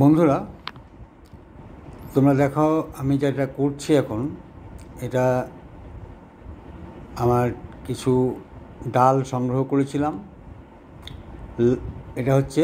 বন্ধুরা, তোমরা দেখো আমি যেটা করছি এখন, এটা আমার কিছু ডাল সংগ্রহ করেছিলাম। এটা হচ্ছে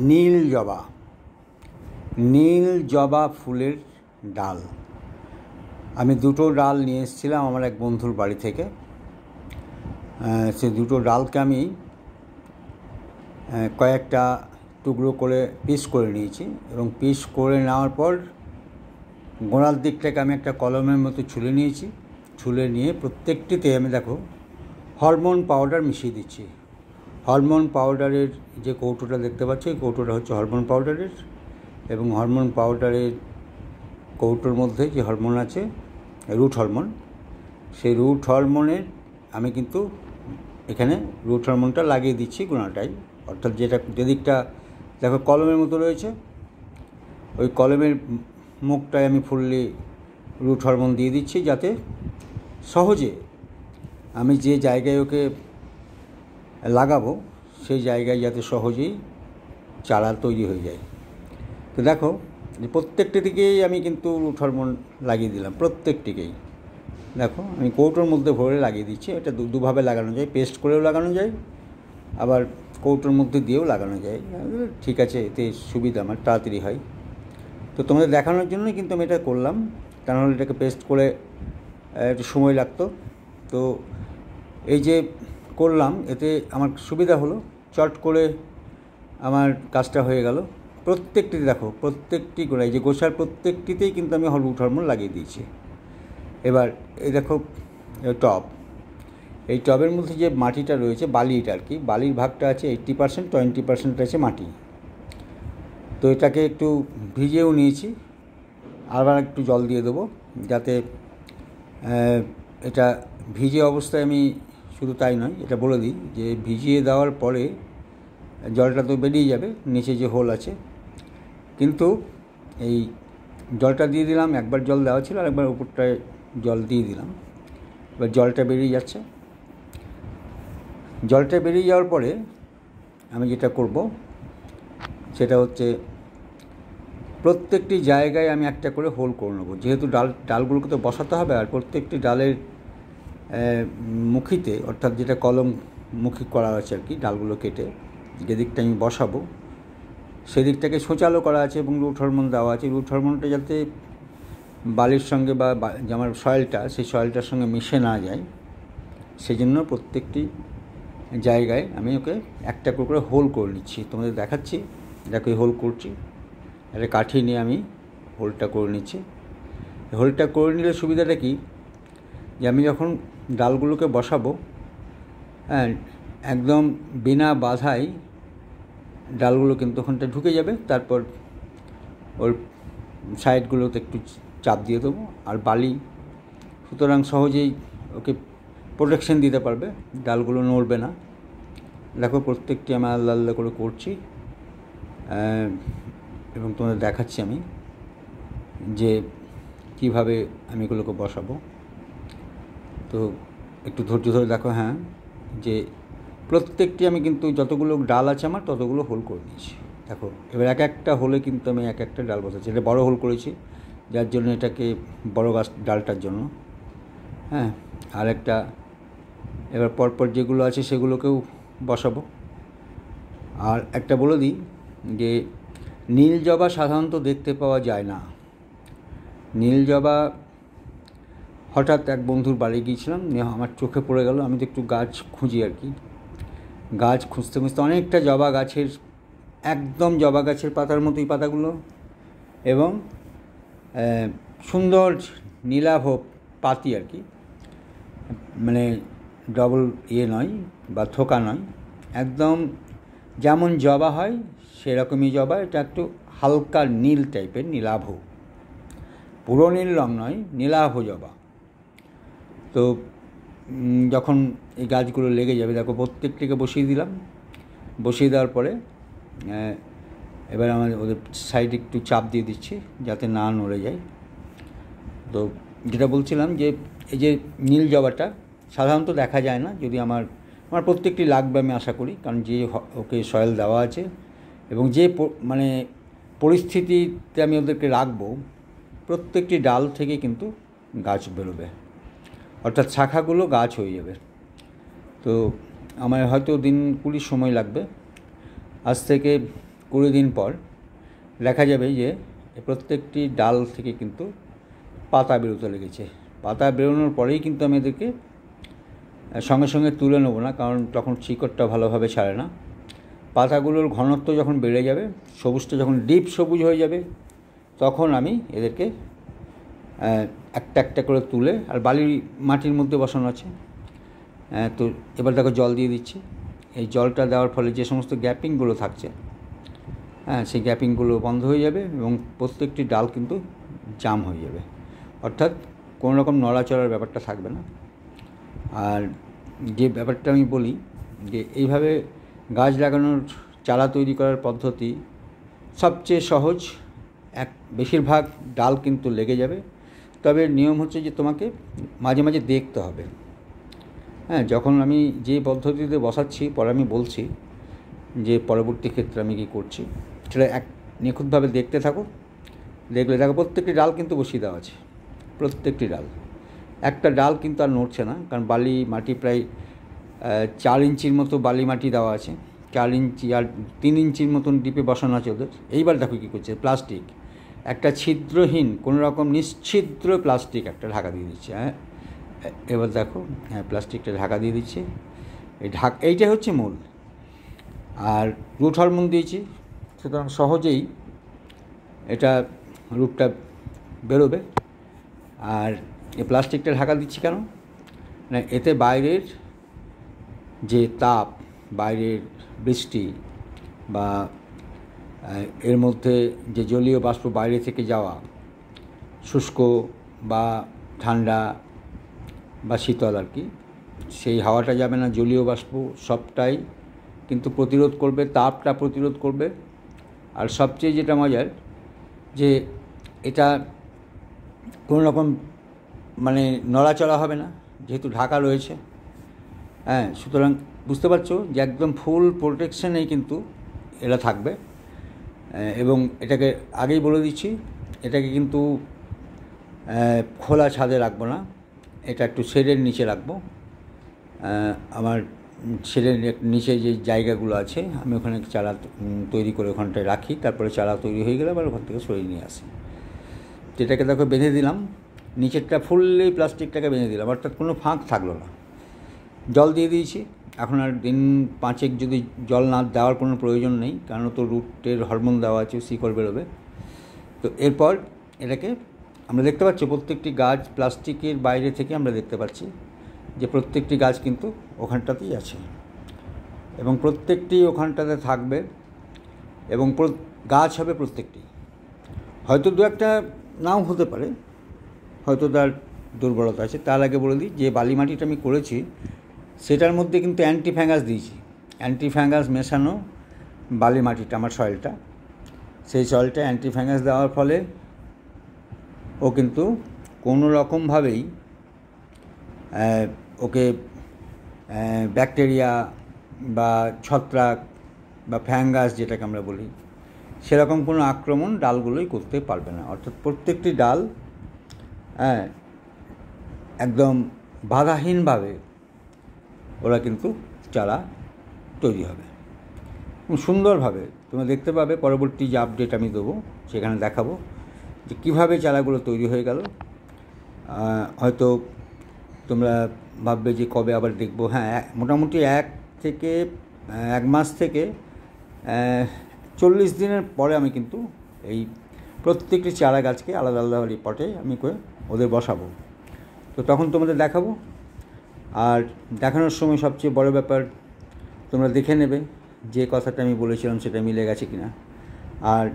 নীল জবা ফুলের ডাল। আমি দুটো ডাল নিয়ে এসেছিলাম আমার এক বন্ধুর বাড়ি থেকে। সে দুটো ডালকে আমি কয়েকটা টুকরো করে পিস করে নিয়েছি এবং পিস করে নেওয়ার পর গোড়ার দিকটাকে আমি একটা কলমের মতো ছুলে নিয়ে প্রত্যেকটিতে আমি দেখো হরমোন পাউডার মিশিয়ে দিচ্ছি। হরমোন পাউডারের যে কৌটোটা দেখতে পাচ্ছ, এই কৌটোটা হচ্ছে হরমোন পাউডারের, এবং হরমোন পাউডারের কৌটোর মধ্যে যে হরমোন আছে রুট হরমোন, সেই রুট হরমোনের আমি কিন্তু এখানে রুট হরমোনটা লাগিয়ে দিচ্ছি গোড়াটাই। অর্থাৎ যেদিকটা দেখো কলমের মতো রয়েছে, ওই কলমের মুখটায় আমি ফুললি রুট হরমোন দিয়ে দিচ্ছি, যাতে সহজে আমি যে জায়গায় ওকে লাগাবো সেই জায়গায় যাতে সহজেই চারা তৈরি হয়ে যায়। তো দেখো যে প্রত্যেকটি দিকেই আমি কিন্তু রুট হরমোন লাগিয়ে দিলাম, প্রত্যেকটিকেই দেখো আমি কৌটোর মধ্যে ভরে লাগিয়ে দিচ্ছি। এটা দুভাবে লাগানো যায়, পেস্ট করেও লাগানো যায়, আবার কৌটোর মধ্যে দিয়েও লাগানো যায়। ঠিক আছে, এতে সুবিধা আমার, তাড়াতাড়ি হয়। তো তোমাদের দেখানোর জন্যই কিন্তু আমি এটা করলাম, তা নাহলে এটাকে পেস্ট করে একটু সময় লাগতো। তো এই যে করলাম, এতে আমার সুবিধা হলো, চট করে আমার কাজটা হয়ে গেল। প্রত্যেকটিতে দেখো, প্রত্যেকটি গোড়ায় যে গোছার প্রত্যেকটিতেই কিন্তু আমি রুট হরমোন লাগিয়ে দিয়েছি। এবার এই দেখো টব, এই টবের মধ্যে যে মাটিটা রয়েছে, বালিটা আর কি, বালির ভাগটা আছে 80%, 20% আছে মাটি। তো এটাকে একটু ভিজিয়েও নিয়েছি, আবার একটু জল দিয়ে দেবো, যাতে এটা ভিজে অবস্থায় আমি শুধু তাই নয়, এটা বলে দিই যে ভিজিয়ে দেওয়ার পরে জলটা তো বেরিয়ে যাবে, নিচে যে হোল আছে, কিন্তু এই জলটা দিয়ে দিলাম, একবার জল দেওয়া ছিল আর একবার উপরটায় জল দিয়ে দিলাম। এবার জলটা বেরিয়ে যাচ্ছে। জলটা বেরিয়ে যাওয়ার পরে আমি যেটা করব সেটা হচ্ছে প্রত্যেকটি জায়গায় আমি একটা করে হোল করে নেবো, যেহেতু ডালগুলোকে তো বসাতে হবে। আর প্রত্যেকটি ডালের মুখিতে, অর্থাৎ যেটা কলম মুখী করা আছে আর কি, ডালগুলো কেটে যে দিকটা আমি বসাবো সেদিকটাকে সোচালো করা আছে এবং রুট হরমোন দেওয়া আছে। রুট হরমোনটা যাতে বালির সঙ্গে বা যে আমার সয়েলটা, সেই সয়েলটার সঙ্গে মিশে না যায়, সেজন্য প্রত্যেকটি জায়গায় আমি ওকে একটা করে হোল করে নিচ্ছি। তোমাদের দেখাচ্ছি, দেখো হোল করছি, একটা কাঠি নিয়ে আমি হোলটা করে নিচ্ছি। হোলটা করে নিলে সুবিধাটা কি, যে আমি যখন ডালগুলোকে বসাবো, হ্যাঁ, একদম বিনা বাধাই ডালগুলো কিন্তু ওখানটা ঢুকে যাবে। তারপর ওর সাইডগুলোতে একটু চাপ দিয়ে দেবো, আর বালি, সুতরাং সহজেই ওকে প্রোটেকশন দিতে পারবে, ডালগুলো নড়বে না। দেখো প্রত্যেকটি আমি আলাদা আলাদা করে করছি এবং তোমাদের দেখাচ্ছি আমি যে কিভাবে আমি এগুলোকে বসাবো। তো একটু ধৈর্য ধরে দেখো, হ্যাঁ, যে প্রত্যেকটি আমি কিন্তু যতগুলো ডাল আছে আমার ততগুলো হোল করে দিয়েছি। দেখো এবার এক একটা হোলে কিন্তু আমি এক একটা ডাল বসাচ্ছি। এটা বড় হোল করেছি, যার জন্য এটাকে বড় গাছ ডালটার জন্য, হ্যাঁ। আর একটা এবার পরপর যেগুলো আছে সেগুলোকেও বসাবো। আর একটা বলে দিই যে নীল জবা সাধারণত দেখতে পাওয়া যায় না। নীল জবা হঠাৎ এক বন্ধুর বাড়ি গিয়েছিলাম, আমার চোখে পড়ে গেল। আমি তো একটু গাছ খুঁজি আর কি, গাছ খুঁজতে খুঁজতে অনেকটা জবা গাছের, একদম জবা গাছের পাতার মতোই পাতাগুলো, এবং সুন্দর নীলাভ পাতি আর কি, মানে ডবল নয় বা থোকা নয়, একদম যেমন জবা হয় সেরকমই জবা। এটা একটু হালকা নীল টাইপের, নীলাভ, পুরো নীল রঙ নয়, নীলাভ জবা। তো যখন এই গাছগুলো লেগে যাবে, দেখো প্রত্যেকটিকে বসিয়ে দিলাম। বসিয়ে দেওয়ার পরে এবার আমার ওদের সাইডে একটু চাপ দিয়ে দিচ্ছি যাতে না নড়ে যায়। তো যেটা বলছিলাম যে এই যে নীল জবাটা সাধারণত দেখা যায় না, যদি আমার প্রত্যেকটি লাগবে আমি আশা করি, কারণ যে ওকে সয়েল দেওয়া আছে এবং যে মানে পরিস্থিতিতে আমি ওদেরকে রাখবো, প্রত্যেকটি ডাল থেকে কিন্তু গাছ বেরোবে, অর্থাৎ শাখাগুলো গাছ হয়ে যাবে। তো আমার হয়তো দিন 20 সময় লাগবে। আজ থেকে 20 দিন পর দেখা যাবে যে প্রত্যেকটি ডাল থেকে কিন্তু পাতা বেরোতে লেগেছে। পাতা বেরোনোর পরেই কিন্তু আমি এদেরকে সঙ্গে সঙ্গে তুলে নেব না, কারণ তখন শিকড়টা ভালোভাবে ছাড়ে না। পাতাগুলোর ঘনত্ব যখন বেড়ে যাবে, সবুজটা যখন ডিপ সবুজ হয়ে যাবে, তখন আমি এদেরকে একটা একটা করে তুলে, আর বালি মাটির মধ্যে বসানো আছে। তো এবার দেখো জল দিয়ে দিচ্ছি। এই জলটা দেওয়ার ফলে যে সমস্ত গ্যাপিংগুলো থাকছে, সেই গ্যাপিংগুলো বন্ধ হয়ে যাবে এবং প্রত্যেকটি ডাল কিন্তু জাম হয়ে যাবে, অর্থাৎ কোনো রকম নড়াচড়ার ব্যাপারটা থাকবে না। আর যে ব্যাপারটা আমি বলি যে এইভাবে গাছ লাগানোর চারা তৈরি করার পদ্ধতি সবচেয়ে সহজ। বেশিরভাগ ডাল কিন্তু লেগে যাবে, তবে নিয়ম হচ্ছে যে তোমাকে মাঝে মাঝে দেখতে হবে। যখন আমি যে পদ্ধতিতে বসাচ্ছি, পরে আমি বলছি যে পরবর্তী ক্ষেত্রে আমি কী করছি, সেটা নিখুঁতভাবে দেখতে থাকো। দেখলে দেখো প্রত্যেকটি ডাল কিন্তু বসিয়ে দেওয়া আছে, প্রত্যেকটি ডাল। একটা ডাল কিন্তু আর নড়ছে না, কারণ বালি মাটি প্রায় 4 ইঞ্চির মতো বালি মাটি দেওয়া আছে। 4 ইঞ্চি আর 3 ইঞ্চির মতন ডিপে বসানো আছে ওদের। এইবার দেখো কী করছে, প্লাস্টিক একটা ছিদ্রহীন, কোনো রকম নিশ্ছিদ্র প্লাস্টিক একটা ঢাকা দিয়ে দিচ্ছে। এবার দেখো, প্লাস্টিকটা ঢাকা দিয়ে দিচ্ছে। এইটাই হচ্ছে মূল। আর রুট হরমোন দিয়েছি, সুতরাং সহজেই এটা রুটটা বেরোবে। আর এই প্লাস্টিকটা ঢাকা দিচ্ছি কেন না, এতে বাইরের যে তাপ, বাইরের বৃষ্টি বা এর মধ্যে যে জলীয় বাষ্প বাইরে থেকে যাওয়া, শুষ্ক বা ঠান্ডা বা শীতল আর কি, সেই হাওয়াটা যাবে না, জলীয় বাষ্প সবটাই কিন্তু প্রতিরোধ করবে, তাপটা প্রতিরোধ করবে। আর সবচেয়ে যেটা মজার, যে এটা কোনো রকম মানে নড়াচড়া হবে না, যেহেতু ঢাকা রয়েছে। সুতরাং বুঝতে পারছো যে একদম ফুল প্রোটেকশানেই কিন্তু এরা থাকবে। এবং এটাকে আগেই বলে দিচ্ছি, এটাকে কিন্তু খোলা ছাদে রাখবো না, এটা একটু শেডের নিচে রাখবো। আমার শেডের নিচে যে জায়গাগুলো আছে, আমি ওখানে চারা তৈরি করে ওখানটায় রাখি। তারপরে চারা তৈরি হয়ে গেলে আবার ওখান থেকে সরিয়ে নিয়ে আসি। যেটাকে দেখো বেঁধে দিলাম, নিচেরটা ফুললি প্লাস্টিকটাকে বেঁধে দিলাম, অর্থাৎ কোনো ফাঁক থাকলো না। জল দিয়ে দিয়েছি। এখন আর দিন 5 যদি জল না দেওয়ার কোনো প্রয়োজন নেই, কারণ তো রুটের হরমোন দেওয়া আছে, শিকড় বেরোবে। তো এরপর এটাকে আমরা দেখতে পাচ্ছি প্রত্যেকটি গাছ প্লাস্টিকের বাইরে থেকে আমরা দেখতে পাচ্ছি যে প্রত্যেকটি গাছ কিন্তু ওখানটাতেই আছে এবং প্রত্যেকটি ওখানটাতে থাকবে এবং গাছ হবে প্রত্যেকটি। হয়তো দু একটা নাও হতে পারে, হয়তো তার দুর্বলতা আছে। তার আগে বলে দিই যে বালি মাটিটা আমি করেছি, সেটার মধ্যে কিন্তু অ্যান্টি ফ্যাঙ্গাস দিয়েছি। অ্যান্টি ফ্যাঙ্গাস মেশানো বালি মাটিটা আমার সয়েলটা, সেই সয়েলটা অ্যান্টি ফ্যাঙ্গাস দেওয়ার ফলে ও কিন্তু কোনো রকমভাবেই ওকে ব্যাকটেরিয়া বা ছত্রাক বা ফ্যাঙ্গাস যেটাকে আমরা বলি, সেরকম কোনো আক্রমণ ডালগুলোই করতে পারবে না। অর্থাৎ প্রত্যেকটি ডাল একদম বাধাহীনভাবে ওরা কিন্তু চারা তৈরি হবে সুন্দরভাবে। তোমরা দেখতে পাবে পরবর্তী যে আপডেট আমি দেবো, সেখানে দেখাবো যে কীভাবে চারাগুলো তৈরি হয়ে গেল। হয়তো তোমরা ভাববে যে কবে আবার দেখবো। মোটামুটি 1 মাস থেকে 40 দিনের পরে আমি কিন্তু এই প্রত্যেকটি চারা গাছকে আলাদা আলাদা পটে আমি করে ওদের বসাবো। তো তখন তোমাদের দেখাবো। আর দেখানোর সময় সবচেয়ে বড় ব্যাপার, তোমরা দেখে নেবে যে কথাটা আমি বলেছিলাম সেটা মিলে গেছে কিনা। আর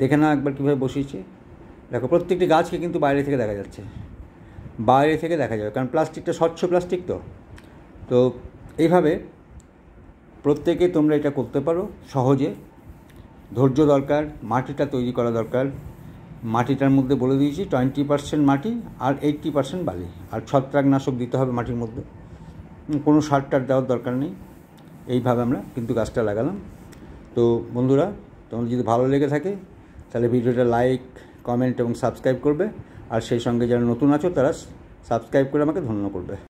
দেখে নাও একবার কীভাবে বসিয়েছে। দেখো প্রত্যেকটি গাছকে কিন্তু বাইরে থেকে দেখা যাচ্ছে, বাইরে থেকে দেখা যাবে, কারণ প্লাস্টিকটা স্বচ্ছ প্লাস্টিক। তো এইভাবে প্রত্যেকে তোমরা এটা করতে পারো সহজে। ধৈর্য দরকার, মাটিটা তৈরি করা দরকার। মাটিটার মধ্যে বলে দিয়েছি 20% মাটি আর 80% বালি, আর ছত্রাকনাশক দিতে হবে মাটির মধ্যে। কোনো সার টার দেওয়ার দরকার নেই। এইভাবে আমরা কিন্তু গাছটা লাগালাম। তো বন্ধুরা, তোমাদের যদি ভালো লেগে থাকে তাহলে ভিডিওটা লাইক, কমেন্ট এবং সাবস্ক্রাইব করবে। আর সেই সঙ্গে যারা নতুন আছো তারা সাবস্ক্রাইব করে আমাকে ধন্য করবে।